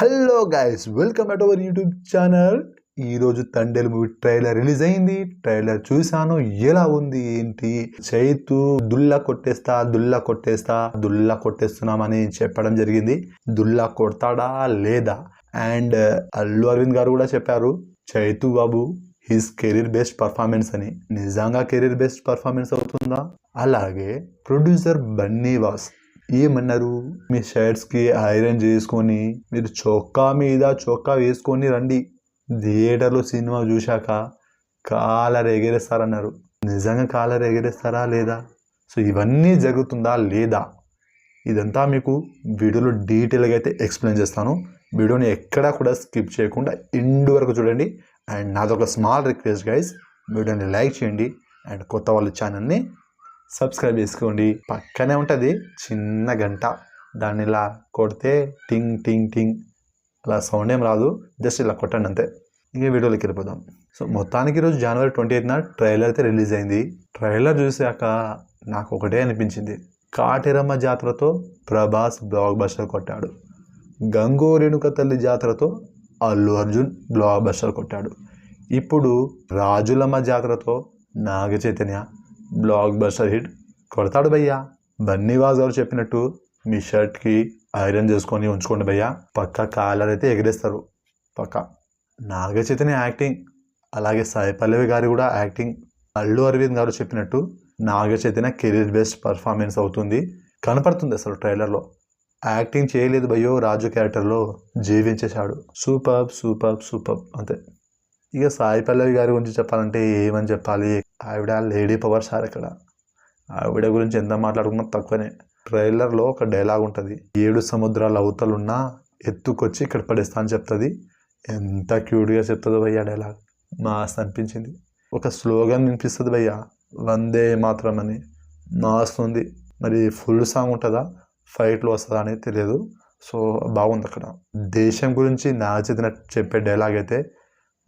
Hello guys, welcome at our YouTube channel. ఈరోజు Thandel movie trailer release అయింది. Trailer చూసాను, ఎలా ఉంది ఏంటి. చైతు దుల్లా కొట్టేస్తున్నామని చెప్పడం జరిగింది. దుల్లా కొడతాడా లేదా? అండ్ అల్లు అరవింద్ గారు కూడా చెప్పారు, చైతు బాబు హిస్ కెరీర్ బెస్ట్ పర్ఫార్మెన్స్ అని. నిజంగా కెరీర్ బెస్ట్ పర్ఫార్మెన్స్ అవుతుందా? అలాగే ప్రొడ్యూసర్ బన్నీవాస్ ఏమన్నారు, మీ షర్ట్స్ కి ఐరన్ చేసుకొని మీరు చొక్కా మీద చొక్కా వేసుకొని రండి, థియేటర్లో సినిమా చూశాక కాలర్ ఎగరేస్తారన్నారు. నిజంగా కాలర్ ఎగరేస్తారా లేదా? సో ఇవన్నీ జరుగుతుందా లేదా, ఇదంతా మీకు వీడియోలో డీటెయిల్గా అయితే ఎక్స్ప్లెయిన్ చేస్తాను. వీడియోని ఎక్కడా కూడా స్కిప్ చేయకుండా ఎండ్ వరకు చూడండి. అండ్ నాదొక స్మాల్ రిక్వెస్ట్ గైస్, వీడియోని లైక్ చేయండి అండ్ కొత్త వాళ్ళ ఛానల్ని సబ్స్క్రైబ్ చేసుకోండి. పక్కనే ఉంటుంది చిన్న గంట, దాన్ని ఇలా కొడితే టింగ్ టింగ్ టింగ్ అలా సౌండ్ ఏం రాదు, జస్ట్ ఇలా కొట్టండి అంతే. ఇంకే వీడియోలోకి వెళ్ళిపోదాం. సో మొత్తానికి ఈరోజు జనవరి 28న ట్రైలర్ అయితే రిలీజ్ అయింది. ట్రైలర్ చూసాక నాకు ఒకటే అనిపించింది, కాటేరమ్మ జాతరతో ప్రభాస్ బ్లాక్ బస్టర్ కొట్టాడు, గంగో రేణుక తల్లి జాతరతో అల్లు అర్జున్ బ్లాక్ బస్టర్ కొట్టాడు, ఇప్పుడు Rajulamma జాతరతో Naga Chaitanya block buster hit కొడతాడు భయ్యా. బన్నీవాస్ గారు చెప్పినట్టు మీ షర్ట్కి ఐరన్ చేసుకొని ఉంచుకోండి భయ్యా, పక్క కాలర్ అయితే ఎగరేస్తారు పక్క. నాగ చైతన్య యాక్టింగ్, అలాగే సాయి పల్లవి గారి కూడా యాక్టింగ్. అల్లు అరవింద్ గారు చెప్పినట్టు Naga Chaitanya career best performance అవుతుంది, కనపడుతుంది. అసలు ట్రైలర్లో యాక్టింగ్ చేయలేదు భయ్యో, రాజు క్యారెక్టర్లో జీవించేశాడు. సూపర్ సూపర్ సూపర్ అంతే. ఇక సాయి పల్లవి గారి గురించి చెప్పాలంటే ఏమని చెప్పాలి, ఆవిడ లేడీ పవర్ సార్. ఇక్కడ ఆవిడ గురించి ఎంత మాట్లాడుకున్నా తక్కువనే. ట్రైలర్లో ఒక డైలాగ్ ఉంటుంది, 7 సముద్రాల అవతలున్నా ఎత్తుకొచ్చి ఇక్కడ పడేస్తా అని చెప్తుంది. ఎంత క్యూట్గా చెప్తుందో భయ్యా డైలాగ్, మాస్ అనిపించింది. ఒక స్లోగన్ వినిపిస్తుంది భయ్యా, వందే మాత్రం అని, మాస్ ఉంది. మరి ఫుల్ సాంగ్ ఉంటుందా, ఫైట్లో వస్తుందా అనేది తెలియదు. సో బాగుంది. అక్కడ దేశం గురించి నాగ చైతన్య చెప్పే డైలాగ్ అయితే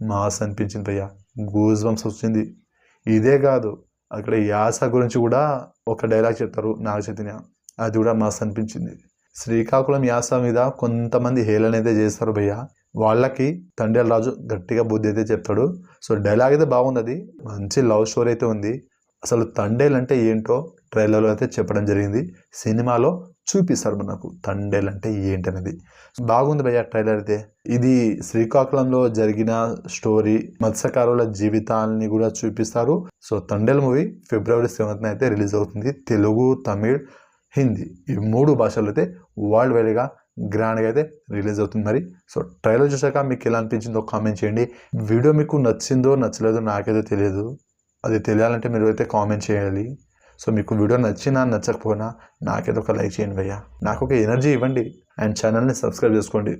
మాస్ అనిపించింది భయ్యా, గూస్ బంప్స్ వచ్చింది. ఇదే కాదు, అక్కడ యాస గురించి కూడా ఒక డైలాగ్ చెప్తారు నాగ చైతన్య, అది కూడా మాస్ అనిపించింది. శ్రీకాకుళం యాస మీద కొంతమంది హేళన అయితే చేస్తారు భయ్యా, వాళ్ళకి తండేల్ రాజు గట్టిగా బుద్ధి అయితే చెప్తాడు. సో డైలాగ్ అయితే బాగుంది, అది మంచి లవ్ స్టోరీ అయితే ఉంది. అసలు తండేల్ అంటే ఏంటో ట్రైలర్లో అయితే చెప్పడం జరిగింది, సినిమాలో చూపిస్తారు మనకు తండేల్ అంటే ఏంటనేది. బాగుంది భయ్యా ట్రైలర్ అయితే. ఇది శ్రీకాకుళంలో జరిగిన స్టోరీ, మత్స్యకారుల జీవితాలని కూడా చూపిస్తారు. సో తండేల్ మూవీ ఫిబ్రవరి 7న అయితే రిలీజ్ అవుతుంది. తెలుగు, తమిళ్, హిందీ ఈ 3 భాషల్లో అయితే వరల్డ్ వైడ్గా గ్రాండ్గా అయితే రిలీజ్ అవుతుంది. మరి సో ట్రైలర్ చూసాక మీకు ఎలా అనిపించిందో కామెంట్ చేయండి. వీడియో మీకు నచ్చిందో నచ్చలేదో నాకైతే తెలియదు, అది తెలియాలంటే మీరు అయితే కామెంట్ చేయాలి. సో మీకు వీడియో నచ్చినా నచ్చకపోయినా నాకైతే ఒక లైక్ చేయండి భయ్యా, నాకు ఒక ఎనర్జీ ఇవ్వండి. అండ్ ఛానల్ని సబ్స్క్రైబ్ చేసుకోండి.